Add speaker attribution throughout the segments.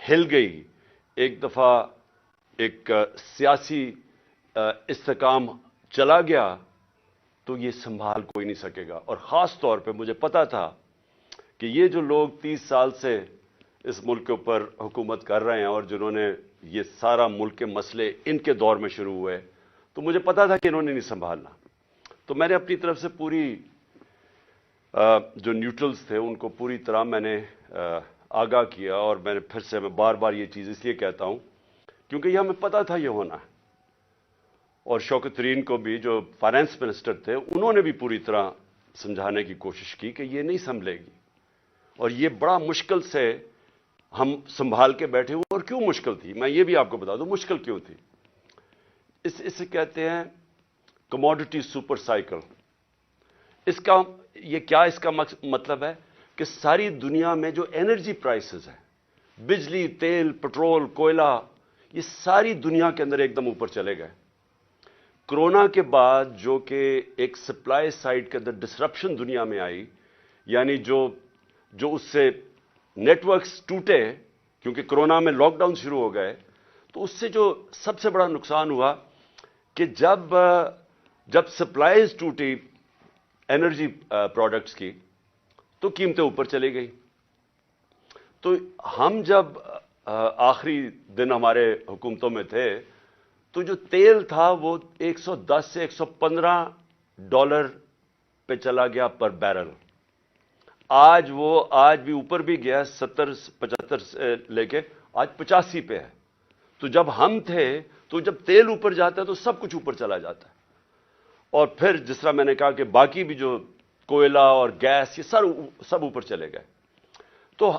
Speaker 1: ہل گئی، ایک دفعہ ایک سیاسی استحکام چلا گیا تو یہ سنبھال کوئی نہیں سکے گا۔ اور خاص طور پہ مجھے پتا تھا کہ یہ جو لوگ 30 سال سے اس ملک کے اوپر حکومت کر رہے ہیں اور جنہوں نے یہ سارا ملک کے مسئلے ان کے دور میں شروع ہوئے، تو مجھے پتا تھا کہ انہوں نے نہیں سنبھالنا۔ تو میں نے اپنی طرف سے پوری جو نیوٹرلز تھے ان کو پوری طرح میں نے آگاہ کیا، اور میں نے پھر سے میں بار بار یہ چیز اس لیے کہتا ہوں کیونکہ یہ ہمیں پتا تھا یہ ہونا ہے۔ اور شوکت ترین کو بھی جو فائنانس منسٹر تھے انہوں نے بھی پوری طرح سمجھانے کی کوشش کی کہ یہ نہیں سنبھلے گی، اور یہ بڑا مشکل سے ہم سنبھال کے بیٹھے ہوئے۔ اور کیوں مشکل تھی میں یہ بھی آپ کو بتا دوں مشکل کیوں تھی۔ اسے کہتے ہیں کموڈٹی سپر سائیکل۔ اس کا مطلب ہے کہ ساری دنیا میں جو انرجی پرائسز ہیں، بجلی، تیل، پٹرول، کوئلہ، یہ ساری دنیا کے اندر ایک دم اوپر چلے گئے۔ کرونا کے بعد جو کہ ایک سپلائی سائڈ کے اندر ڈسرپشن دنیا میں آئی، یعنی جو اس سے نیٹ ورکس ٹوٹے کیونکہ کرونا میں لاک ڈاؤن شروع ہو گئے، تو اس سے جو سب سے بڑا نقصان ہوا کہ جب سپلائیز ٹوٹی انرجی پروڈکٹس کی تو قیمتیں اوپر چلی گئی۔ تو ہم جب آخری دن ہمارے حکومتوں میں تھے تو جو تیل تھا وہ 110 سے 115 ڈالر پہ چلا گیا پر بیرل۔ آج بھی اوپر بھی گیا، 70-75 سے لے کے آج 85 پہ ہے۔ تو جب ہم تھے تو جب تیل اوپر جاتا ہے تو سب کچھ اوپر چلا جاتا ہے، اور پھر جس طرح میں نے کہا کہ باقی بھی جو کوئلہ اور گیس یہ سب اوپر چلے گئے۔ تو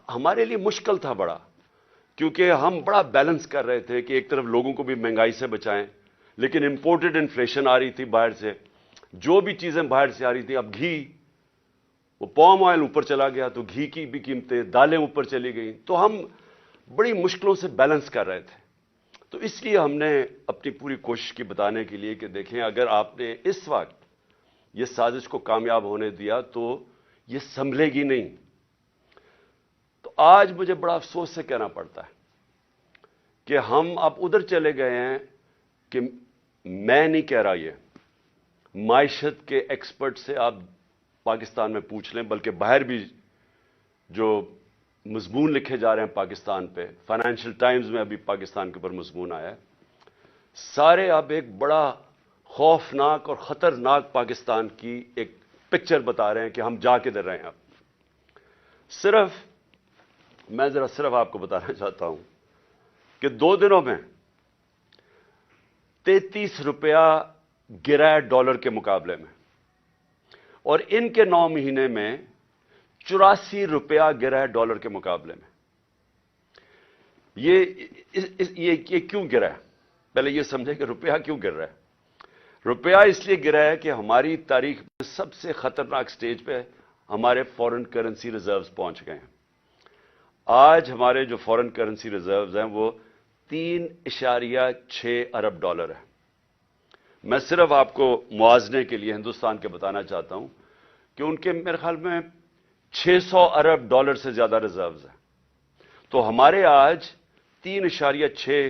Speaker 1: ہمارے لیے مشکل تھا بڑا، کیونکہ ہم بڑا بیلنس کر رہے تھے کہ ایک طرف لوگوں کو بھی مہنگائی سے بچائیں، لیکن امپورٹڈ انفلیشن آ رہی تھی باہر سے، جو بھی چیزیں باہر سے آ رہی تھیں۔ اب گھی، وہ پام آئل اوپر چلا گیا تو گھی کی بھی قیمتیں، دالیں اوپر چلی گئیں، تو ہم بڑی مشکلوں سے بیلنس کر رہے تھے۔ تو اس لیے ہم نے اپنی پوری کوشش کی بتانے کے لیے کہ دیکھیں اگر آپ نے اس وقت یہ سازش کو کامیاب ہونے دیا تو یہ سنبھلے گی نہیں۔ تو آج مجھے بڑا افسوس سے کہنا پڑتا ہے کہ ہم اب ادھر چلے گئے ہیں کہ میں نہیں کہہ رہا، یہ معیشت کے ایکسپرٹ سے آپ پاکستان میں پوچھ لیں، بلکہ باہر بھی جو مضمون لکھے جا رہے ہیں پاکستان پہ، فائنینشیل ٹائمز میں ابھی پاکستان کے اوپر مضمون آیا ہے، سارے اب ایک بڑا خوفناک اور خطرناک پاکستان کی ایک پکچر بتا رہے ہیں کہ ہم جا کدھر رہے ہیں۔ اب میں صرف آپ کو بتانا چاہتا ہوں کہ 2 دنوں میں 33 روپیہ گرا ہے ڈالر کے مقابلے میں، اور ان کے 9 مہینے میں 84 روپیہ گرا ہے ڈالر کے مقابلے میں۔ یہ کیوں گرا ہے؟ پہلے یہ سمجھیں کہ روپیہ کیوں گر رہا ہے۔ روپیہ اس لیے گرا ہے کہ ہماری تاریخ میں سب سے خطرناک سٹیج پہ ہمارے فورن کرنسی ریزروز پہنچ گئے ہیں۔ آج ہمارے جو فورن کرنسی ریزروز ہیں وہ 3.6 ارب ڈالر ہے۔ میں صرف آپ کو موازنے کے لیے ہندوستان کے بتانا چاہتا ہوں کہ ان کے میرے خیال میں 600 ارب ڈالر سے زیادہ ریزروز ہیں، تو ہمارے آج 3.6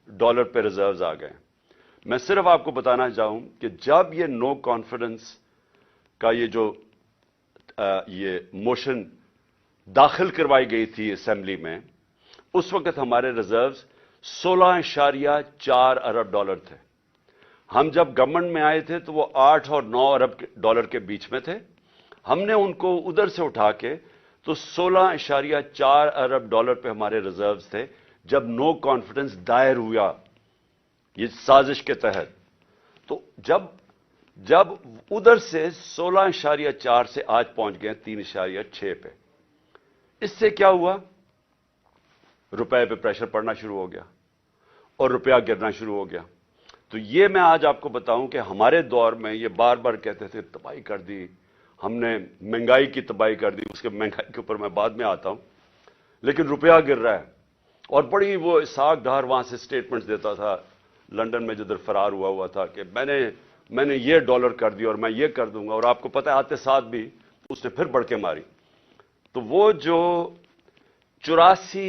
Speaker 1: ڈالر پہ ریزروز آ گئے۔ میں صرف آپ کو بتانا چاہوں کہ جب یہ نو کانفیڈنس کا یہ موشن داخل کروائی گئی تھی اسمبلی میں، اس وقت ہمارے ریزروز 16.4 ارب ڈالر تھے۔ ہم جب گورنمنٹ میں آئے تھے تو وہ 8 اور 9 ارب ڈالر کے بیچ میں تھے۔ ہم نے ان کو ادھر سے اٹھا کے تو 16.4 ارب ڈالر پہ ہمارے ریزروز تھے جب نو کانفیڈنس دائر ہوا یہ سازش کے تحت۔ تو جب ادھر سے 16.4 سے آج پہنچ گئے 3.6 پہ، اس سے کیا ہوا؟ روپے پہ پریشر پڑنا شروع ہو گیا اور روپیہ گرنا شروع ہو گیا۔ تو یہ میں آج آپ کو بتاؤں کہ ہمارے دور میں یہ بار بار کہتے تھے تباہی کر دی ہم نے، مہنگائی کی تباہی کر دی، اس کے مہنگائی کے اوپر میں بعد میں آتا ہوں، لیکن روپیہ گر رہا ہے۔ اور بڑی وہ اسحاق ڈار وہاں سے سٹیٹمنٹس دیتا تھا لنڈن میں جدھر فرار ہوا تھا کہ میں نے یہ ڈالر کر دی اور میں یہ کر دوں گا، اور آپ کو پتہ ہے آتے ساتھ بھی اس نے پھر بڑھ کے ماری۔ تو وہ جو 84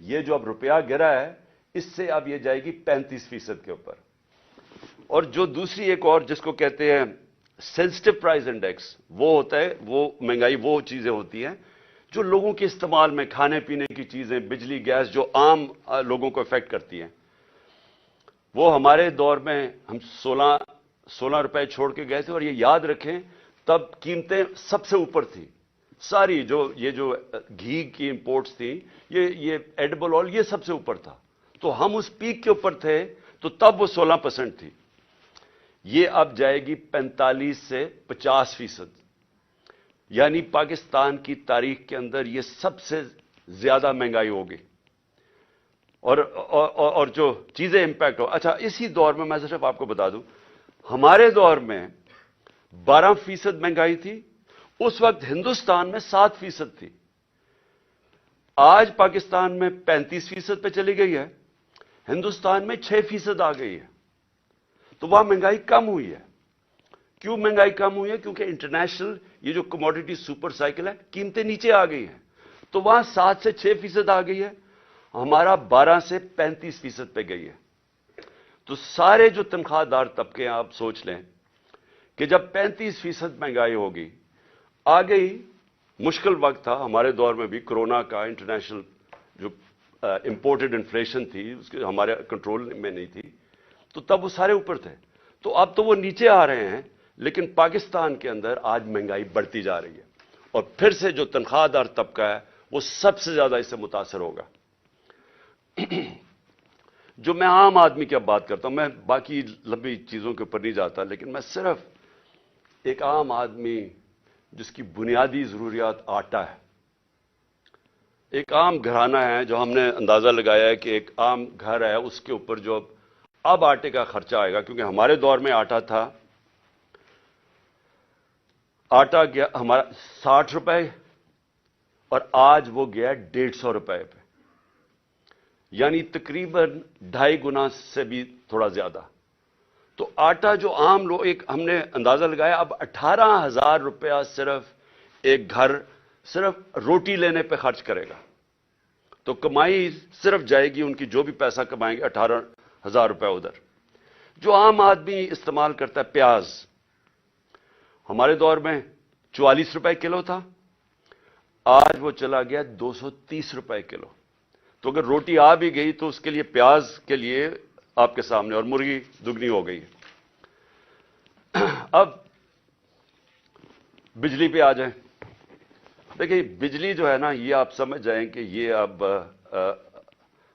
Speaker 1: یہ جو اب روپیہ گرا ہے اس سے اب یہ جائے گی 35% کے اوپر. اور جو دوسری ایک اور جس کو کہتے ہیں سینسٹیو پرائز انڈیکس، وہ ہوتا ہے، وہ مہنگائی وہ چیزیں ہوتی ہیں جو لوگوں کے استعمال میں، کھانے پینے کی چیزیں، بجلی، گیس، جو عام لوگوں کو افیکٹ کرتی ہیں. وہ ہمارے دور میں ہم 16 روپے چھوڑ کے گئے تھے، اور یہ یاد رکھیں تب قیمتیں سب سے اوپر تھیں. ساری یہ جو گھی کی امپورٹس تھیں، یہ ایڈیبل آئل، یہ سب سے اوپر تھا. تو ہم اس پیک کے اوپر تھے، تو تب وہ 16% تھی. یہ اب جائے گی 45 سے 50%. یعنی پاکستان کی تاریخ کے اندر یہ سب سے زیادہ مہنگائی ہوگی. اور جو چیزیں امپیکٹ ہو. اچھا، اسی دور میں صرف آپ کو بتا دوں، ہمارے دور میں 12% مہنگائی تھی. اس وقت ہندوستان میں 7% تھی. آج پاکستان میں 35% پہ چلی گئی ہے، ہندوستان میں 6% آ گئی ہے. تو وہاں مہنگائی کم ہوئی ہے. کیوں مہنگائی کم ہوئی ہے؟ کیونکہ انٹرنیشنل یہ جو کموڈیٹی سپر سائیکل ہے، قیمتیں نیچے آ گئی ہیں. تو وہاں 7 سے 6% آ گئی ہے، ہمارا 12 سے 35% پہ گئی ہے. تو سارے جو تنخواہ دار طبقے ہیں، آپ سوچ لیں کہ جب 35% مہنگائی ہوگی، آ گئی. مشکل وقت تھا ہمارے دور میں بھی، کرونا کا، انٹرنیشنل جو امپورٹڈ انفلیشن تھی اس کے ہمارے کنٹرول میں نہیں تھی، تو تب وہ سارے اوپر تھے. تو اب تو وہ نیچے آ رہے ہیں، لیکن پاکستان کے اندر آج مہنگائی بڑھتی جا رہی ہے. اور پھر سے جو تنخواہ دار طبقہ ہے وہ سب سے زیادہ اس سے متاثر ہوگا. جو میں عام آدمی کی اب بات کرتا ہوں، میں باقی لمبی چیزوں کے اوپر نہیں جاتا، لیکن میں صرف ایک عام آدمی جس کی بنیادی ضروریات آٹا ہے، ایک عام گھرانہ ہے، جو ہم نے اندازہ لگایا ہے کہ ایک عام گھر ہے اس کے اوپر جو اب آٹے کا خرچہ آئے گا، کیونکہ ہمارے دور میں آٹا تھا، آٹا گیا ہمارا 60 روپے، اور آج وہ گیا 150 روپے پہ. یعنی تقریباً 2.5 گنا سے بھی تھوڑا زیادہ. تو آٹا جو عام لوگ، ایک ہم نے اندازہ لگایا، اب 18,000 روپیہ صرف ایک گھر صرف روٹی لینے پہ خرچ کرے گا. تو کمائی صرف جائے گی ان کی، جو بھی پیسہ کمائیں گے 18,000 روپے ادھر. جو عام آدمی استعمال کرتا ہے، پیاز ہمارے دور میں 44 روپے کلو تھا، آج وہ چلا گیا 230 روپے کلو. تو اگر روٹی آ بھی گئی تو اس کے لیے، پیاز کے لیے آپ کے سامنے، اور مرغی دگنی ہو گئی. اب بجلی پہ آ جائیں. دیکھیں بجلی جو ہے نا، یہ آپ سمجھ جائیں کہ یہ اب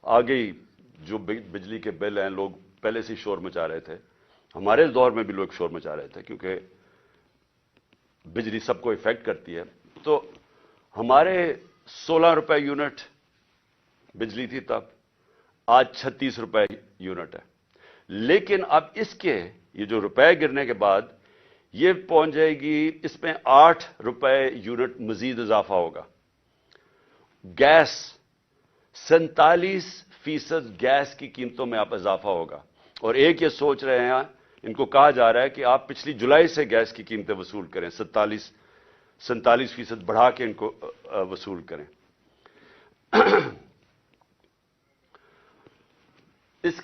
Speaker 1: آ گئی. جو بجلی کے بل ہیں، لوگ پہلے سے شور مچا رہے تھے، ہمارے دور میں بھی لوگ شور مچا رہے تھے، کیونکہ بجلی سب کو افیکٹ کرتی ہے. تو ہمارے 16 روپے یونٹ بجلی تھی تب، آج 36 روپے یونٹ ہے. لیکن اب اس کے یہ جو روپے گرنے کے بعد یہ پہنچ جائے گی، اس میں 8 روپے یونٹ مزید اضافہ ہوگا. گیس 47% گیس کی قیمتوں میں آپ اضافہ ہوگا. اور ایک یہ سوچ رہے ہیں، ان کو کہا جا رہا ہے کہ آپ پچھلی جولائی سے گیس کی قیمتیں وصول کریں، 47% بڑھا کے ان کو وصول کریں. اس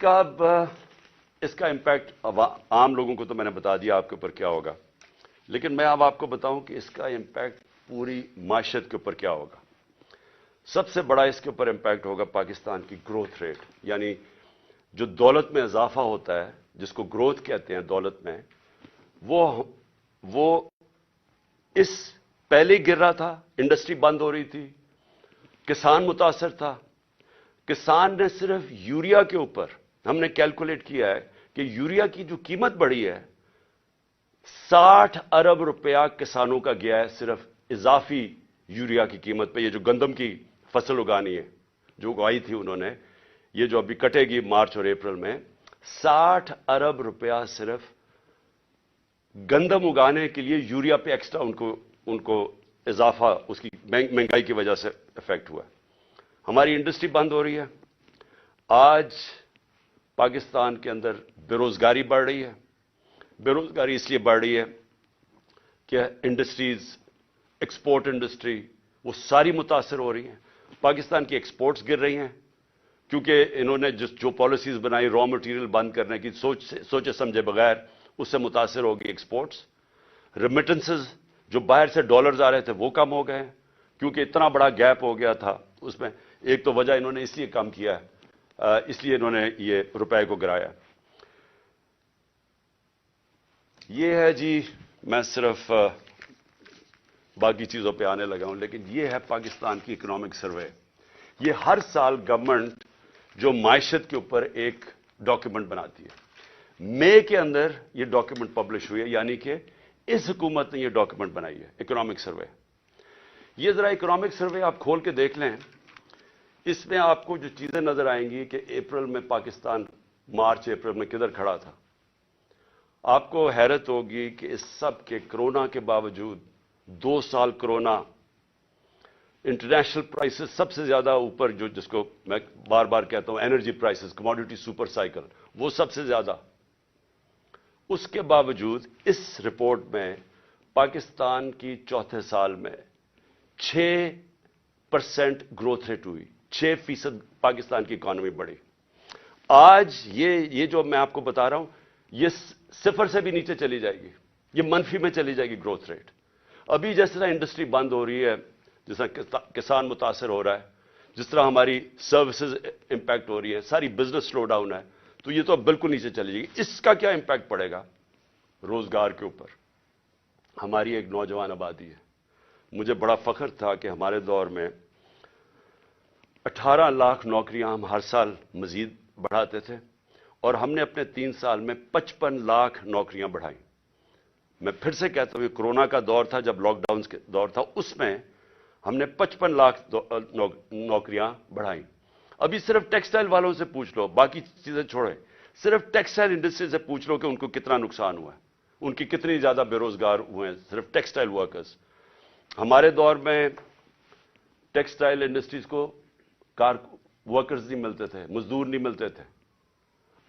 Speaker 1: کا امپیکٹ عام لوگوں کو تو میں نے بتا دیا آپ کے اوپر کیا ہوگا، لیکن میں اب آپ کو بتاؤں کہ اس کا امپیکٹ پوری معیشت کے اوپر کیا ہوگا. سب سے بڑا اس کے اوپر امپیکٹ ہوگا پاکستان کی گروتھ ریٹ. یعنی جو دولت میں اضافہ ہوتا ہے، جس کو گروتھ کہتے ہیں دولت میں، وہ اس پہلے ہی گر رہا تھا. انڈسٹری بند ہو رہی تھی، کسان متاثر تھا. کسان نے صرف یوریا کے اوپر، ہم نے کیلکولیٹ کیا ہے کہ یوریا کی جو قیمت بڑھی ہے، 60 ارب روپیہ کسانوں کا گیا ہے صرف اضافی یوریا کی قیمت پہ. یہ جو گندم کی فصل اگانی ہے، جو اگائی تھی انہوں نے، یہ جو ابھی کٹے گی مارچ اور اپریل میں، 60 ارب روپیہ صرف گندم اگانے کے لیے یوریا پہ ایکسٹرا ان کو اضافہ، اس کی مہنگائی کی وجہ سے افیکٹ ہوا. ہماری انڈسٹری بند ہو رہی ہے. آج پاکستان کے اندر بے روزگاری بڑھ رہی ہے. بے روزگاری اس لیے بڑھ رہی ہے کہ انڈسٹریز، ایکسپورٹ انڈسٹری، وہ ساری متاثر ہو رہی ہیں. پاکستان کی ایکسپورٹس گر رہی ہیں. کیونکہ انہوں نے جو پالیسیز بنائی را مٹیریل بند کرنے کی سوچے سمجھے بغیر، اس سے متاثر ہوگی ایکسپورٹس. ریمیٹنسز جو باہر سے ڈالرز آ رہے تھے وہ کم ہو گئے ہیں، کیونکہ اتنا بڑا گیپ ہو گیا تھا اس میں. ایک تو وجہ انہوں نے اس لیے کم کیا ہے، اس لیے انہوں نے یہ روپے کو گرایا. یہ ہے جی، میں صرف باقی چیزوں پہ آنے لگا ہوں، لیکن یہ ہے پاکستان کی اکنامک سروے. یہ ہر سال گورنمنٹ جو معیشت کے اوپر ایک ڈاکیومنٹ بناتی ہے. مئی کے اندر یہ ڈاکیومنٹ پبلش ہوئی ہے، یعنی کہ اس حکومت نے یہ ڈاکیومنٹ بنائی ہے، اکنامک سروے. یہ ذرا اکنامک سروے آپ کھول کے دیکھ لیں. اس میں آپ کو جو چیزیں نظر آئیں گی کہ اپریل میں پاکستان مارچ اپریل میں کدھر کھڑا تھا. آپ کو حیرت ہوگی کہ اس سب کے کرونا کے باوجود 2 سال کرونا، انٹرنیشنل پرائسز سب سے زیادہ اوپر، جو جس کو میں بار بار کہتا ہوں energy prices, commodity super cycle, وہ سب سے زیادہ. اس کے باوجود اس رپورٹ میں پاکستان کی چوتھے سال میں 6% گروتھ ریٹ ہوئی، 6% پاکستان کی اکانومی بڑھی. آج یہ جو میں آپ کو بتا رہا ہوں، یہ 0 سے بھی نیچے چلی جائے گی، یہ منفی میں چلی جائے گی گروتھ ریٹ. ابھی جس طرح انڈسٹری بند ہو رہی ہے، جس طرح کسان متاثر ہو رہا ہے، جس طرح ہماری سروسز امپیکٹ ہو رہی ہے، ساری بزنس سلو ڈاؤن ہے، تو یہ تو اب بالکل نیچے چلی جائے گی. اس کا کیا امپیکٹ پڑے گا؟ روزگار کے اوپر. ہماری ایک نوجوان آبادی ہے. مجھے بڑا فخر تھا کہ ہمارے دور میں 18 لاکھ نوکریاں ہم ہر سال مزید بڑھاتے تھے، اور ہم نے اپنے 3 سال میں 55 لاکھ نوکریاں بڑھائیں. میں پھر سے کہتا ہوں، یہ کورونا کا دور تھا، جب لاک ڈاؤن کا دور تھا، اس میں ہم نے 55 لاکھ نوکریاں بڑھائیں. ابھی صرف ٹیکسٹائل والوں سے پوچھ لو، باقی چیزیں چھوڑیں، صرف ٹیکسٹائل انڈسٹری سے پوچھ لو کہ ان کو کتنا نقصان ہوا ہے، ان کی کتنی زیادہ بے روزگار ہوئے ہیں صرف ٹیکسٹائل ورکرز. ہمارے دور میں ٹیکسٹائل انڈسٹریز کو ورکرز نہیں ملتے تھے، مزدور نہیں ملتے تھے.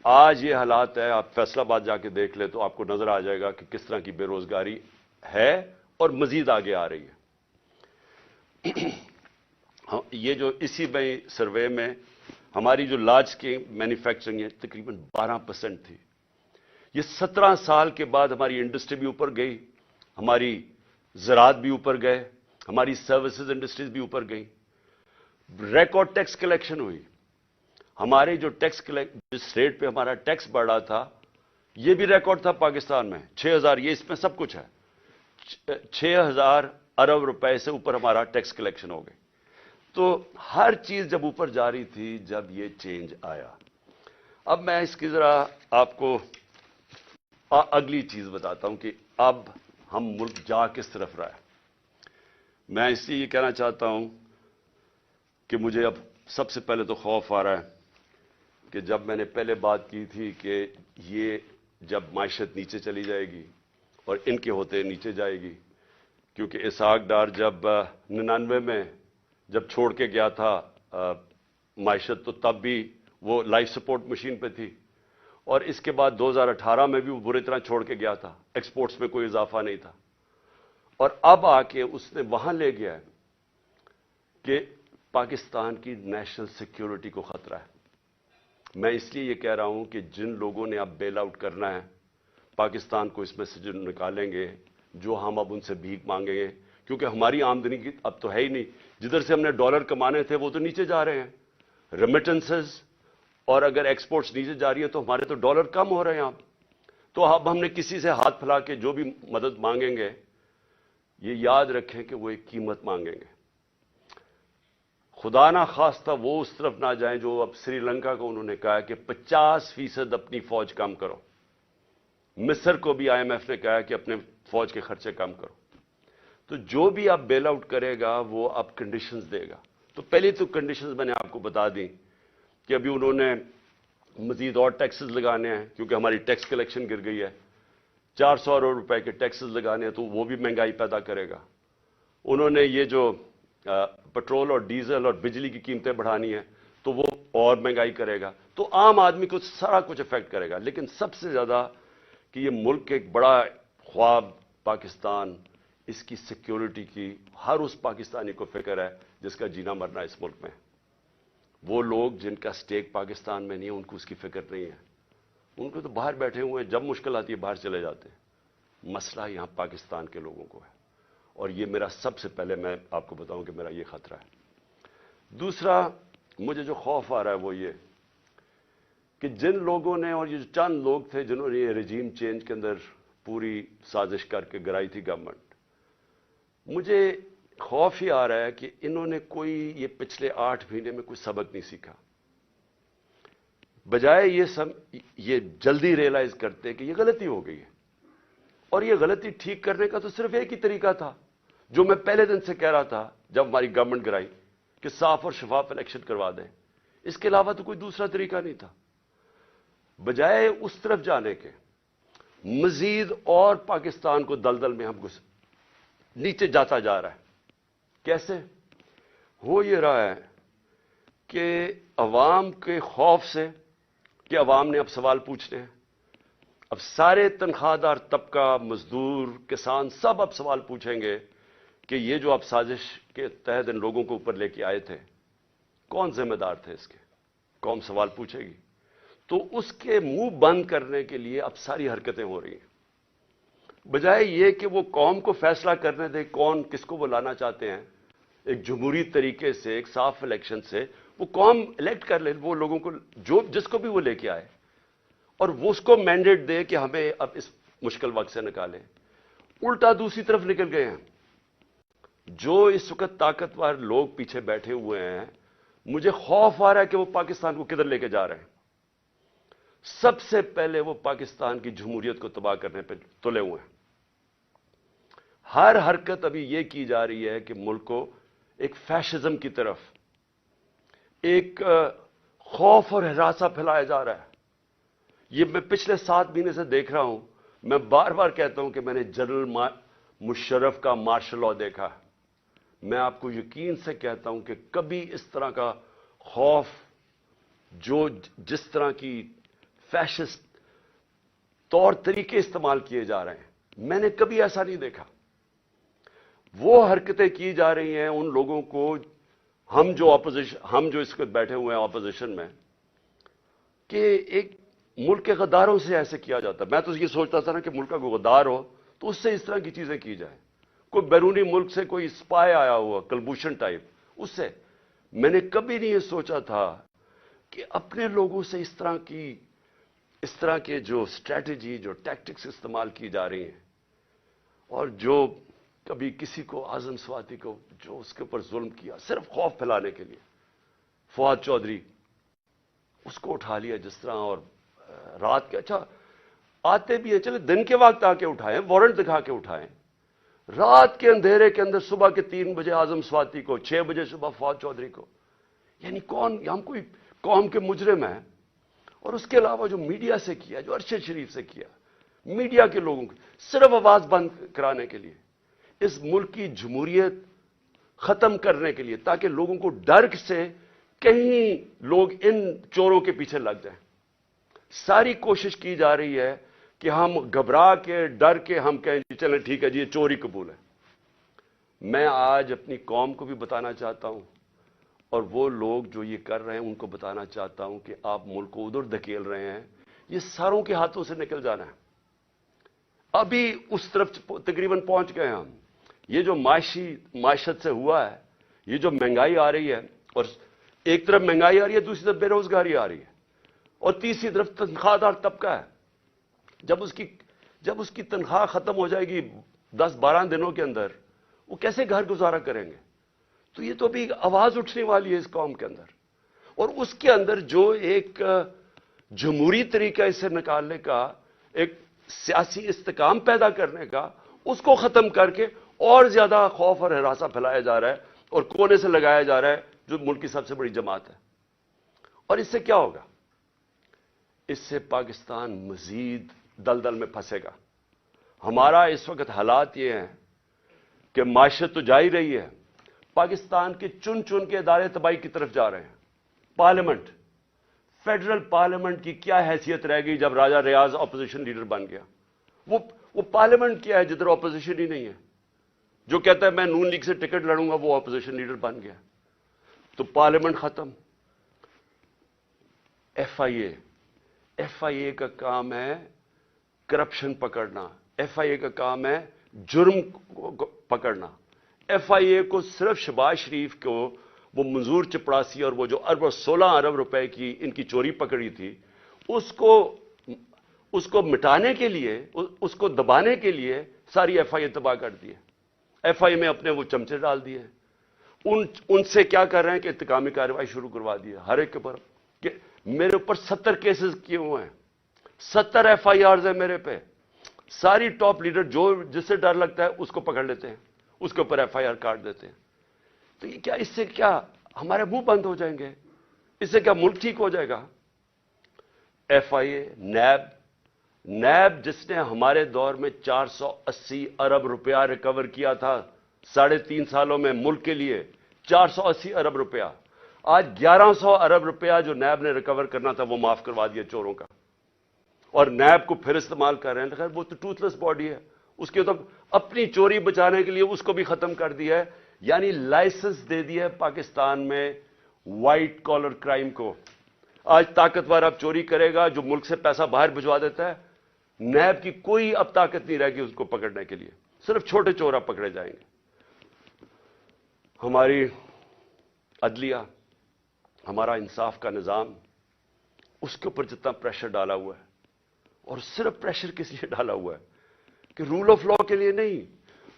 Speaker 1: آج یہ حالات ہے، آپ فیصل آباد جا کے دیکھ لیں تو آپ کو نظر آ جائے گا کہ کس طرح کی بے روزگاری ہے اور مزید آگے آ رہی ہے. یہ جو اسی میں سروے میں ہماری جو لارج اسکیل مینوفیکچرنگ ہے تقریباً 12% تھی. یہ 17 سال کے بعد ہماری انڈسٹری بھی اوپر گئی، ہماری زراعت بھی اوپر گئے، ہماری سروسز انڈسٹریز بھی اوپر گئی. ریکارڈ ٹیکس کلیکشن ہوئی. ہمارے جو جس ریٹ پہ ہمارا ٹیکس بڑھا تھا، یہ بھی ریکارڈ تھا پاکستان میں. 6000، یہ اس میں سب کچھ ہے، 6000 ارب روپے سے اوپر ہمارا ٹیکس کلیکشن ہو گئی. تو ہر چیز جب اوپر جا رہی تھی، جب یہ چینج آیا. اب میں اس کی ذرا آپ کو اگلی چیز بتاتا ہوں کہ اب ہم ملک جا کس طرف رہا ہے. میں اس لیے یہ کہنا چاہتا ہوں کہ مجھے اب سب سے پہلے تو خوف آ رہا ہے کہ جب میں نے پہلے بات کی تھی کہ یہ جب معیشت نیچے چلی جائے گی اور ان کے ہوتے نیچے جائے گی، کیونکہ اسحاق ڈار جب 99 میں جب چھوڑ کے گیا تھا معیشت، تو تب بھی وہ لائف سپورٹ مشین پہ تھی، اور اس کے بعد 2018 میں بھی وہ بری طرح چھوڑ کے گیا تھا، ایکسپورٹس میں کوئی اضافہ نہیں تھا. اور اب آ کے اس نے وہاں لے گیا ہے کہ پاکستان کی نیشنل سیکیورٹی کو خطرہ ہے. میں اس لیے یہ کہہ رہا ہوں کہ جن لوگوں نے اب بیل آؤٹ کرنا ہے پاکستان کو، اس میں سے جو نکالیں گے، جو ہم اب ان سے بھیک مانگیں گے، کیونکہ ہماری آمدنی کی اب تو ہے ہی نہیں. جدھر سے ہم نے ڈالر کمانے تھے وہ تو نیچے جا رہے ہیں، ریمیٹنسز، اور اگر ایکسپورٹس نیچے جا رہی ہیں تو ہمارے تو ڈالر کم ہو رہے ہیں اب. تو اب ہم نے کسی سے ہاتھ پھیلا کے جو بھی مدد مانگیں گے، یہ یاد رکھیں کہ وہ ایک قیمت مانگیں گے. خدا نہ خواستہ وہ اس طرف نہ جائیں جو اب سری لنکا کو انہوں نے کہا کہ 50% اپنی فوج کم کرو. مصر کو بھی IMF نے کہا کہ اپنے فوج کے خرچے کم کرو. تو جو بھی اب بیل آؤٹ کرے گا وہ اب کنڈیشنز دے گا. تو پہلی تو کنڈیشنز میں نے آپ کو بتا دی کہ ابھی انہوں نے مزید اور ٹیکسز لگانے ہیں، کیونکہ ہماری ٹیکس کلیکشن گر گئی ہے. 400 ارب روپے کے ٹیکسز لگانے ہیں، تو وہ بھی مہنگائی پیدا کرے گا. انہوں نے یہ جو پٹرول اور ڈیزل اور بجلی کی قیمتیں بڑھانی ہیں، تو وہ اور مہنگائی کرے گا. تو عام آدمی کو سارا کچھ افیکٹ کرے گا. لیکن سب سے زیادہ کہ یہ ملک کے ایک بڑا خواب پاکستان، اس کی سیکیورٹی کی ہر اس پاکستانی کو فکر ہے جس کا جینا مرنا اس ملک میں. وہ لوگ جن کا سٹیک پاکستان میں نہیں ہے، ان کو اس کی فکر نہیں ہے، ان کو تو باہر بیٹھے ہوئے ہیں، جب مشکل آتی ہے باہر چلے جاتے ہیں۔ مسئلہ یہاں پاکستان کے لوگوں کو ہے، اور یہ میرا سب سے پہلے میں آپ کو بتاؤں کہ میرا یہ خطرہ ہے۔ دوسرا مجھے جو خوف آ رہا ہے وہ یہ کہ جن لوگوں نے، اور یہ چند لوگ تھے جنہوں نے یہ رجیم چینج کے اندر پوری سازش کر کے گرائی تھی گورنمنٹ، مجھے خوف ہی آ رہا ہے کہ انہوں نے کوئی یہ پچھلے 8 مہینے میں کوئی سبق نہیں سیکھا، بجائے یہ جلدی ریئلائز کرتے کہ یہ غلطی ہو گئی ہے، اور یہ غلطی ٹھیک کرنے کا تو صرف ایک ہی طریقہ تھا جو میں پہلے دن سے کہہ رہا تھا جب ہماری گورنمنٹ گرائی، کہ صاف اور شفاف الیکشن کروا دیں، اس کے علاوہ تو کوئی دوسرا طریقہ نہیں تھا۔ بجائے اس طرف جانے کے مزید اور پاکستان کو دلدل میں ہم نیچے جاتا جا رہا ہے۔ کیسے ہو یہ رہا ہے کہ عوام کے خوف سے کہ عوام نے اب سوال پوچھنے ہیں، اب سارے تنخواہ دار طبقہ، مزدور، کسان سب اب سوال پوچھیں گے کہ یہ جو آپ سازش کے تحت ان لوگوں کو اوپر لے کے آئے تھے، کون ذمہ دار تھے اس کے؟ قوم سوال پوچھے گی۔ تو اس کے منہ بند کرنے کے لیے اب ساری حرکتیں ہو رہی ہیں، بجائے یہ کہ وہ قوم کو فیصلہ کرنے دے کون کس کو وہ لانا چاہتے ہیں، ایک جمہوری طریقے سے، ایک صاف الیکشن سے وہ قوم الیکٹ کر لے وہ لوگوں کو جس کو بھی وہ لے کے آئے، اور وہ اس کو مینڈیٹ دے کہ ہمیں اب اس مشکل وقت سے نکالیں۔ الٹا دوسری طرف نکل گئے ہیں، جو اس وقت طاقتور لوگ پیچھے بیٹھے ہوئے ہیں، مجھے خوف آ رہا ہے کہ وہ پاکستان کو کدھر لے کے جا رہے ہیں۔ سب سے پہلے وہ پاکستان کی جمہوریت کو تباہ کرنے پہ تلے ہوئے ہیں۔ ہر حرکت ابھی یہ کی جا رہی ہے کہ ملک کو ایک فیشزم کی طرف، ایک خوف اور ہراسہ پھیلایا جا رہا ہے۔ یہ میں پچھلے 7 مہینے سے دیکھ رہا ہوں، میں بار بار کہتا ہوں کہ میں نے جنرل مشرف کا مارشل لاء دیکھا، میں آپ کو یقین سے کہتا ہوں کہ کبھی اس طرح کا خوف، جس طرح کی فیشسٹ طور طریقے استعمال کیے جا رہے ہیں، میں نے کبھی ایسا نہیں دیکھا۔ وہ حرکتیں کی جا رہی ہیں ان لوگوں کو، ہم جو اس وقت بیٹھے ہوئے ہیں اپوزیشن میں، کہ ایک ملک کے غداروں سے ایسے کیا جاتا ہے۔ میں تو یہ سوچتا تھا نا کہ ملک کا کوئی غدار ہو تو اس سے اس طرح کی چیزیں کی جائیں، کوئی بیرونی ملک سے کوئی اسپائے آیا ہوا کلبھوشن ٹائپ، اس سے میں نے کبھی نہیں یہ سوچا تھا کہ اپنے لوگوں سے اس طرح کے جو اسٹریٹجی، جو ٹیکٹکس استعمال کی جا رہی ہیں، اور جو کبھی کسی کو اعظم سواتی کو جو اس کے اوپر ظلم کیا صرف خوف پھیلانے کے لیے، فواد چودھری اس کو اٹھا لیا جس طرح، اور رات کے اچھا آتے بھی ہیں، چلے دن کے وقت آ کے اٹھائیں، وارنٹ دکھا کے اٹھائیں، رات کے اندھیرے کے اندر صبح کے 3 بجے اعظم سواتی کو، 6 بجے صبح فواد چودھری کو، یعنی کون؟ ہم کوئی قوم کے مجرم ہیں؟ اور اس کے علاوہ جو میڈیا سے کیا، جو ارشد شریف سے کیا، میڈیا کے لوگوں کی صرف آواز بند کرانے کے لیے، اس ملک کی جمہوریت ختم کرنے کے لیے، تاکہ لوگوں کو ڈر سے کہیں لوگ ان چوروں کے پیچھے لگ جائیں۔ ساری کوشش کی جا رہی ہے کہ ہم گھبرا کے، ڈر کے ہم کہیں جی چلیں ٹھیک ہے جی یہ چوری قبول ہے۔ میں آج اپنی قوم کو بھی بتانا چاہتا ہوں، اور وہ لوگ جو یہ کر رہے ہیں ان کو بتانا چاہتا ہوں کہ آپ ملک کو ادھر دھکیل رہے ہیں، یہ ساروں کے ہاتھوں سے نکل جانا ہے۔ ابھی اس طرف تقریباً پہنچ گئے ہم۔ یہ جو معیشت سے ہوا ہے، یہ جو مہنگائی آ رہی ہے، اور ایک طرف مہنگائی آ رہی ہے، دوسری طرف بے روزگاری آ رہی ہے، اور تیسری طرف تنخواہ دار طبقہ ہے۔ جب اس کی تنخواہ ختم ہو جائے گی 10-12 دنوں کے اندر، وہ کیسے گھر گزارا کریں گے؟ تو یہ تو ابھی آواز اٹھنے والی ہے اس قوم کے اندر، اور اس کے اندر جو ایک جمہوری طریقہ اسے نکالنے کا، ایک سیاسی استحکام پیدا کرنے کا، اس کو ختم کر کے اور زیادہ خوف اور ہراسہ پھیلایا جا رہا ہے، اور کونے سے لگایا جا رہا ہے جو ملک کی سب سے بڑی جماعت ہے۔ اور اس سے کیا ہوگا؟ اس سے پاکستان مزید دلدل میں پھنسے گا۔ ہمارا اس وقت حالات یہ ہیں کہ معیشت تو جا ہی رہی ہے، پاکستان کے چن کے ادارے تباہی کی طرف جا رہے ہیں۔ پارلیمنٹ، فیڈرل پارلیمنٹ کی کیا حیثیت رہ گئی جب راجہ ریاض اپوزیشن لیڈر بن گیا؟ وہ پارلیمنٹ کیا ہے جدھر اپوزیشن ہی نہیں ہے؟ جو کہتا ہے میں نون لیگ سے ٹکٹ لڑوں گا وہ اپوزیشن لیڈر بن گیا، تو پارلیمنٹ ختم، ایف آئی اے کا کام ہے کرپشن پکڑنا، ایف آئی اے کا کام ہے جرم کو پکڑنا. ایف آئی اے کو صرف شہباز شریف کو وہ منظور چپڑاسی اور وہ جو 16 ارب روپے کی ان کی چوری پکڑی تھی، اس کو مٹانے کے لیے، اس کو دبانے کے لیے ساری ایف آئی اے تباہ کر دی ہے. ایف آئی اے میں اپنے وہ چمچے ڈال دیے ہیں. ان سے کیا کر رہے ہیں کہ انتقامی کارروائی شروع کروا دی ہے ہر ایک کے اوپر. کہ میرے اوپر 70 کیسز کیے ہوئے ہیں، 70 ایف آئی آرز ہیں میرے پہ. ساری ٹاپ لیڈر جس سے ڈر لگتا ہے اس کو پکڑ لیتے ہیں، اس کے اوپر ایف آئی آر کاٹ دیتے ہیں. تو یہ کیا، اس سے کیا ہمارے منہ بند ہو جائیں گے؟ اس سے کیا ملک ٹھیک ہو جائے گا؟ ایف آئی اے، نیب جس نے ہمارے دور میں 480 ارب روپیہ ریکور کیا تھا 3.5 سالوں میں ملک کے لیے، 480 ارب روپیہ. آج 1100 ارب روپیہ جو نیب نے ریکور کرنا تھا وہ معاف کروا دیا چوروں کا، اور نیب کو پھر استعمال کر رہے ہیں. خیر وہ تو ٹوتھ لیس باڈی ہے، اس کی تو اپنی چوری بچانے کے لیے اس کو بھی ختم کر دیا ہے. یعنی لائسنس دے دیا ہے پاکستان میں وائٹ کالر کرائم کو. آج طاقتور اب چوری کرے گا جو ملک سے پیسہ باہر بھجوا دیتا ہے، نیب کی کوئی اب طاقت نہیں رہے گی اس کو پکڑنے کے لیے، صرف چھوٹے چور اب پکڑے جائیں گے. ہماری عدلیہ، ہمارا انصاف کا نظام، اس کے اوپر جتنا پریشر ڈالا ہوا ہے، اور صرف پریشر کس لیے ڈالا ہوا ہے کہ رول آف لا کے لیے نہیں،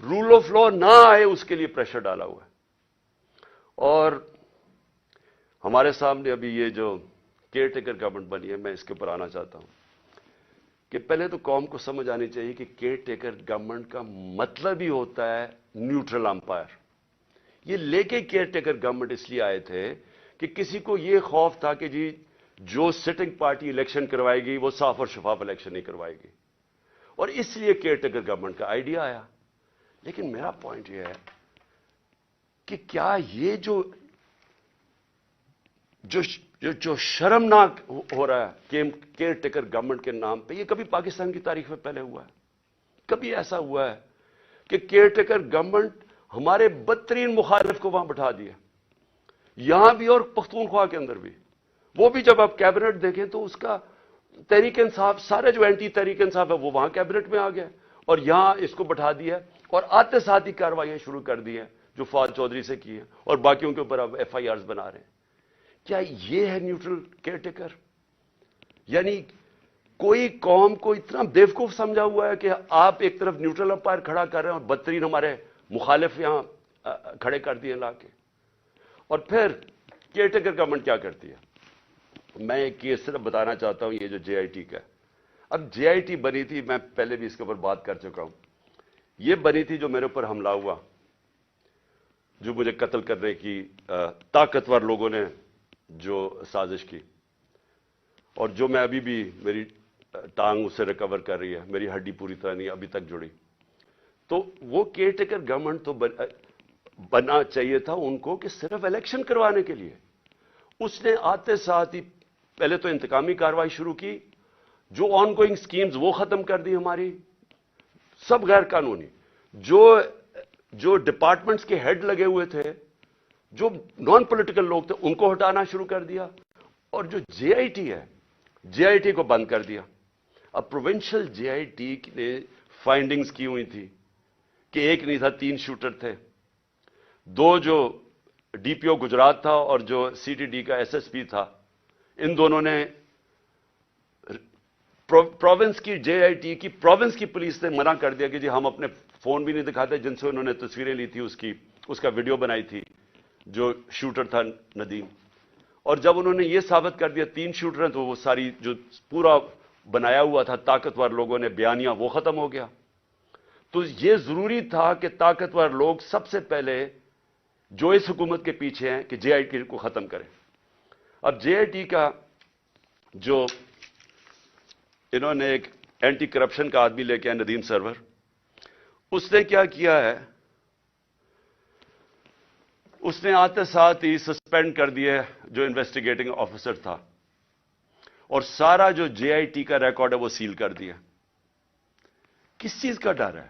Speaker 1: رول آف لا نہ آئے اس کے لیے پریشر ڈالا ہوا ہے. اور ہمارے سامنے ابھی یہ جو کیئر ٹیکر گورنمنٹ بنی ہے، میں اس کے اوپر آنا چاہتا ہوں کہ پہلے تو قوم کو سمجھ آنی چاہیے کہ کیئر ٹیکر گورنمنٹ کا مطلب ہی ہوتا ہے نیوٹرل امپائر. یہ لے کے کیئر ٹیکر گورنمنٹ اس لیے آئے تھے کہ کسی کو یہ خوف تھا کہ جی جو سٹنگ پارٹی الیکشن کروائے گی وہ صاف اور شفاف الیکشن نہیں کروائے گی، اور اس لیے کیئر ٹیکر گورنمنٹ کا آئیڈیا آیا. لیکن میرا پوائنٹ یہ ہے کہ کیا یہ جو شرمناک ہو رہا ہے کہ کیئر ٹیکر گورنمنٹ کے نام پہ، یہ کبھی پاکستان کی تاریخ میں پہلے ہوا ہے؟ کبھی ایسا ہوا ہے کہ کیئر ٹیکر گورنمنٹ ہمارے بدترین مخالف کو وہاں بٹھا دیا، یہاں بھی اور پختونخوا کے اندر بھی؟ وہ بھی جب آپ کیبنٹ دیکھیں تو اس کا تحریک انصاف، سارے جو اینٹی تحریک انصاف ہے وہ وہاں کیبنٹ میں آ گیا، اور یہاں اس کو بٹھا دیا اور آتے ساتھ ہی کارروائیاں شروع کر دی ہیں جو فواد چودھری سے کی ہیں، اور باقیوں کے اوپر اب ایف آئی آرز بنا رہے ہیں. کیا یہ ہے نیوٹرل کیئر ٹیکر؟ یعنی کوئی قوم کو اتنا بیوقوف سمجھا ہوا ہے کہ آپ ایک طرف نیوٹرل امپائر کھڑا کر رہے ہیں اور بدترین ہمارے مخالف یہاں کھڑے کر دیے لا کے. اور پھر کیئر ٹیکر گورنمنٹ کیا کرتی ہے؟ میں ایک کیس صرف بتانا چاہتا ہوں، یہ جو جے آئی ٹی کا ہے. اب جے آئی ٹی بنی تھی، میں پہلے بھی اس کے اوپر بات کر چکا ہوں. یہ بنی تھی جو میرے اوپر حملہ ہوا، جو مجھے قتل کرنے کی طاقتور لوگوں نے جو سازش کی، اور جو میں ابھی بھی میری ٹانگ اس سے ریکور کر رہی ہے، میری ہڈی پوری طرح نہیں ابھی تک جڑی. تو وہ کیئر ٹیکر گورنمنٹ تو بننا چاہیے تھا ان کو کہ صرف الیکشن کروانے کے لیے. اس نے آتے ساتھ ہی پہلے تو انتقامی کارروائی شروع کی، جو آن گوئنگ سکیمز وہ ختم کر دی ہماری، سب غیر قانونی. جو ڈپارٹمنٹس کے ہیڈ لگے ہوئے تھے، جو نان پولیٹیکل لوگ تھے، ان کو ہٹانا شروع کر دیا. اور جو جے آئی ٹی ہے، جے آئی ٹی کو بند کر دیا. اب پروونشل جے آئی ٹی نے فائنڈنگز کی ہوئی تھی کہ ایک نہیں تھا، 3 شوٹر تھے. 2 جو ڈی پی او گجرات تھا اور جو سی ٹی ڈی کا ایس ایس پی تھا، ان دونوں نے پروونس کی جے آئی ٹی کی پروونس کی پولیس نے منع کر دیا کہ جی ہم اپنے فون بھی نہیں دکھاتے جن سے انہوں نے تصویریں لی تھی، اس کا ویڈیو بنائی تھی جو شوٹر تھا ندیم. اور جب انہوں نے یہ ثابت کر دیا 3 شوٹر ہیں، تو وہ ساری جو پورا بنایا ہوا تھا طاقتور لوگوں نے بیانیہ، وہ ختم ہو گیا. تو یہ ضروری تھا کہ طاقتور لوگ سب سے پہلے جو اس حکومت کے پیچھے ہیں کہ جے آئی ٹی کو ختم کریں. اب جے آئی ٹی کا جو انہوں نے ایک اینٹی کرپشن کا آدمی لے کے آئے، ندیم سرور، اس نے کیا کیا ہے، اس نے آتے ساتھ ہی سسپینڈ کر دیا جو انویسٹیگیٹنگ آفیسر تھا، اور سارا جو جے آئی ٹی کا ریکارڈ ہے وہ سیل کر دیا. کس چیز کا ڈر ہے؟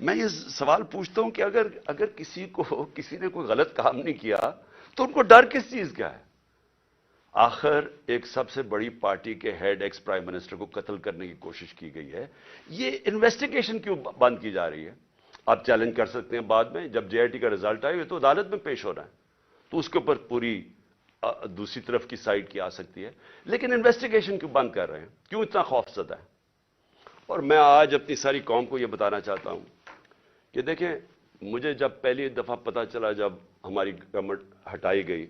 Speaker 1: میں یہ سوال پوچھتا ہوں کہ اگر کسی نے کوئی غلط کام نہیں کیا تو ان کو ڈر کس چیز کا ہے؟ آخر ایک سب سے بڑی پارٹی کے ہیڈ ایکس پرائم منسٹر کو قتل کرنے کی کوشش کی گئی ہے. یہ انویسٹیگیشن کیوں بند کی جا رہی ہے؟ آپ چیلنج کر سکتے ہیں بعد میں جب جے آئی ٹی کا رزلٹ آئے تو عدالت میں پیش ہو رہا ہے, تو اس کے اوپر پوری دوسری طرف کی سائڈ کی آ سکتی ہے. لیکن انویسٹیگیشن کیوں بند کر رہے ہیں؟ کیوں اتنا خوف زدہ ہے؟ اور میں آج اپنی ساری قوم کو یہ بتانا چاہتا ہوں کہ دیکھیں, مجھے جب پہلی دفعہ پتا چلا جب ہماری گورنمنٹ ہٹائی گئی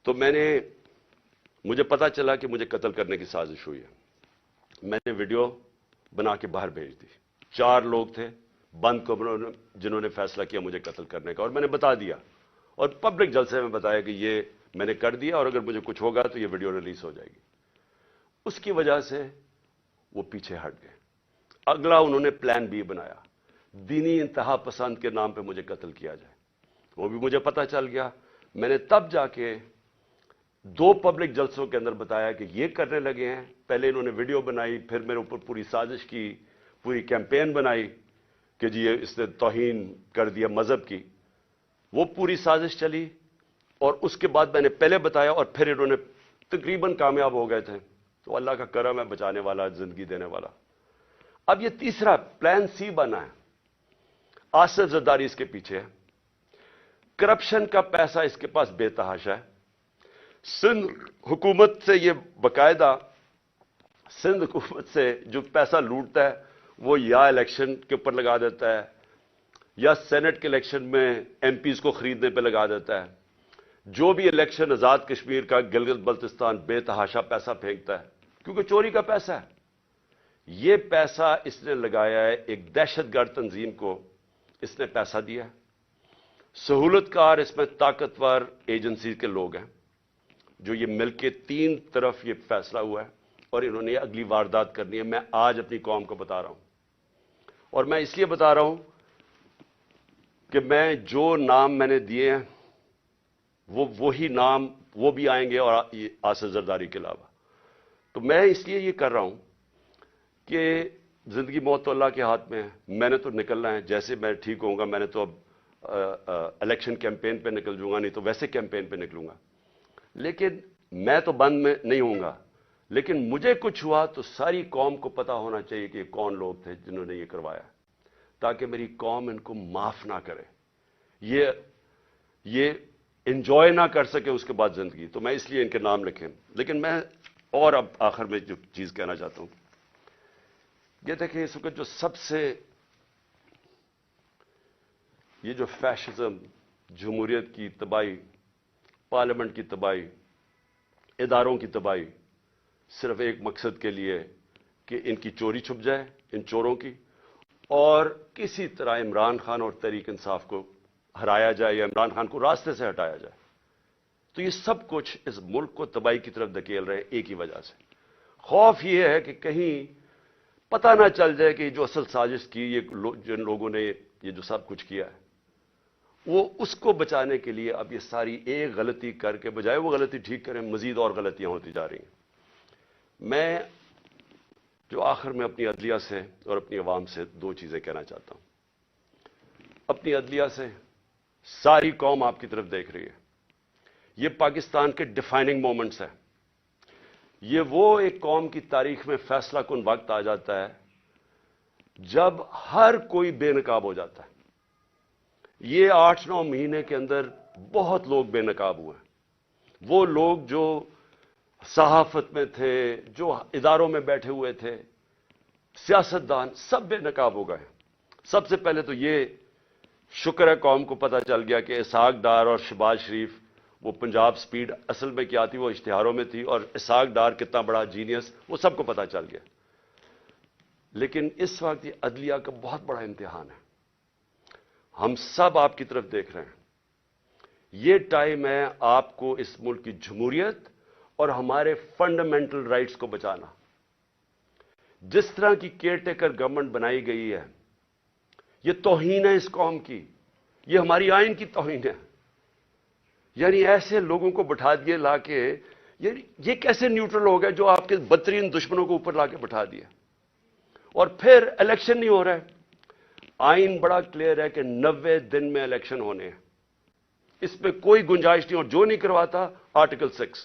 Speaker 1: تو مجھے پتا چلا کہ مجھے قتل کرنے کی سازش ہوئی ہے. میں نے ویڈیو بنا کے باہر بھیج دی. 4 لوگ تھے بند کمروں میں جنہوں نے فیصلہ کیا مجھے قتل کرنے کا, اور میں نے بتا دیا اور پبلک جلسے میں بتایا کہ یہ میں نے کر دیا اور اگر مجھے کچھ ہوگا تو یہ ویڈیو ریلیز ہو جائے گی. اس کی وجہ سے وہ پیچھے ہٹ گئے. اگلا انہوں نے پلان بی بنایا, دینی انتہا پسند کے نام پہ مجھے قتل کیا جائے. وہ بھی مجھے پتا چل گیا. میں نے تب جا کے 2 پبلک جلسوں کے اندر بتایا کہ یہ کرنے لگے ہیں. پہلے انہوں نے ویڈیو بنائی, پھر میرے اوپر پوری سازش کی, پوری کیمپین بنائی کہ جی اس نے توہین کر دیا مذہب کی. وہ پوری سازش چلی اور اس کے بعد میں نے پہلے بتایا اور پھر انہوں نے تقریباً کامیاب ہو گئے تھے. تو اللہ کا کرم ہے, بچانے والا, زندگی دینے والا. اب یہ تیسرا پلان سی بنا ہے. آصف زرداری اس کے پیچھے ہے. کرپشن کا پیسہ اس کے پاس بے تحاشا ہے. سندھ حکومت سے یہ باقاعدہ سندھ حکومت سے جو پیسہ لوٹتا ہے وہ یا الیکشن کے اوپر لگا دیتا ہے یا سینٹ کے الیکشن میں ایم پیز کو خریدنے پہ لگا دیتا ہے. جو بھی الیکشن آزاد کشمیر کا, گلگت بلتستان, بے تحاشا پیسہ پھینکتا ہے کیونکہ چوری کا پیسہ ہے. یہ پیسہ اس نے لگایا ہے ایک دہشت گرد تنظیم کو, اس نے پیسہ دیا ہے. سہولت کار اس میں طاقتور ایجنسی کے لوگ ہیں جو یہ مل کے 3 طرف یہ فیصلہ ہوا ہے اور انہوں نے اگلی واردات کرنی ہے. میں آج اپنی قوم کو بتا رہا ہوں اور میں اس لیے بتا رہا ہوں کہ میں جو نام میں نے دیے ہیں وہی نام وہ بھی آئیں گے اور آصف زرداری کے علاوہ. تو میں اس لیے یہ کر رہا ہوں کہ زندگی موت تو اللہ کے ہاتھ میں ہے. میں نے تو نکلنا ہے, جیسے میں ٹھیک ہوں گا. میں نے تو اب الیکشن کیمپین پہ نکل جوں گا, نہیں تو ویسے کیمپین پہ نکلوں گا. لیکن میں تو بند میں نہیں ہوں گا. لیکن مجھے کچھ ہوا تو ساری قوم کو پتا ہونا چاہیے کہ کون لوگ تھے جنہوں نے یہ کروایا, تاکہ میری قوم ان کو معاف نہ کرے, یہ انجوائے نہ کر سکے اس کے بعد زندگی. تو میں اس لیے ان کے نام لکھیں. لیکن میں اور اب آخر میں جو چیز کہنا چاہتا ہوں یہ دیکھیں, اس وقت جو سب سے یہ جو فیشزم, جمہوریت کی تباہی, پارلیمنٹ کی تباہی, اداروں کی تباہی, صرف ایک مقصد کے لیے کہ ان کی چوری چھپ جائے, ان چوروں کی, اور کسی طرح عمران خان اور تحریک انصاف کو ہرایا جائے یا عمران خان کو راستے سے ہٹایا جائے. تو یہ سب کچھ اس ملک کو تباہی کی طرف دھکیل رہے ہیں ایک ہی وجہ سے. خوف یہ ہے کہ کہیں پتہ نہ چل جائے کہ جو اصل سازش کی جن لوگوں نے یہ جو سب کچھ کیا ہے وہ اس کو بچانے کے لیے اب یہ ساری ایک غلطی کر کے بجائے وہ غلطی ٹھیک کریں, مزید اور غلطیاں ہوتی جا رہی ہیں. میں جو آخر میں اپنی عدلیہ سے اور اپنی عوام سے 2 چیزیں کہنا چاہتا ہوں. اپنی عدلیہ سے, ساری قوم آپ کی طرف دیکھ رہی ہے. یہ پاکستان کے ڈیفائننگ مومنٹس ہیں. یہ وہ ایک قوم کی تاریخ میں فیصلہ کن وقت آ جاتا ہے جب ہر کوئی بے نقاب ہو جاتا ہے. یہ 8-9 مہینے کے اندر بہت لوگ بے نقاب ہوئے ہیں. وہ لوگ جو صحافت میں تھے, جو اداروں میں بیٹھے ہوئے تھے, سیاستدان, سب بے نقاب ہو گئے. سب سے پہلے تو یہ شکر ہے قوم کو پتہ چل گیا کہ اسحاق ڈار اور شہباز شریف, وہ پنجاب سپیڈ اصل میں کیا تھی وہ اشتہاروں میں تھی, اور اسحاق ڈار کتنا بڑا جینیس وہ سب کو پتہ چل گیا. لیکن اس وقت یہ عدلیہ کا بہت بڑا امتحان ہے. ہم سب آپ کی طرف دیکھ رہے ہیں. یہ ٹائم ہے آپ کو اس ملک کی جمہوریت اور ہمارے فنڈامنٹل رائٹس کو بچانا. جس طرح کی کیئر ٹیکر گورنمنٹ بنائی گئی ہے یہ توہین ہے اس قوم کی, یہ ہماری آئین کی توہین ہے. یعنی ایسے لوگوں کو بٹھا دیے لا کے, یہ کیسے نیوٹرل ہو گئے جو آپ کے بدترین دشمنوں کو اوپر لا کے بٹھا دیا, اور پھر الیکشن نہیں ہو رہا ہے. آئین بڑا کلیئر ہے کہ 90 دن میں الیکشن ہونے ہیں, اس میں کوئی گنجائش نہیں, اور جو نہیں کرواتا آرٹیکل 6.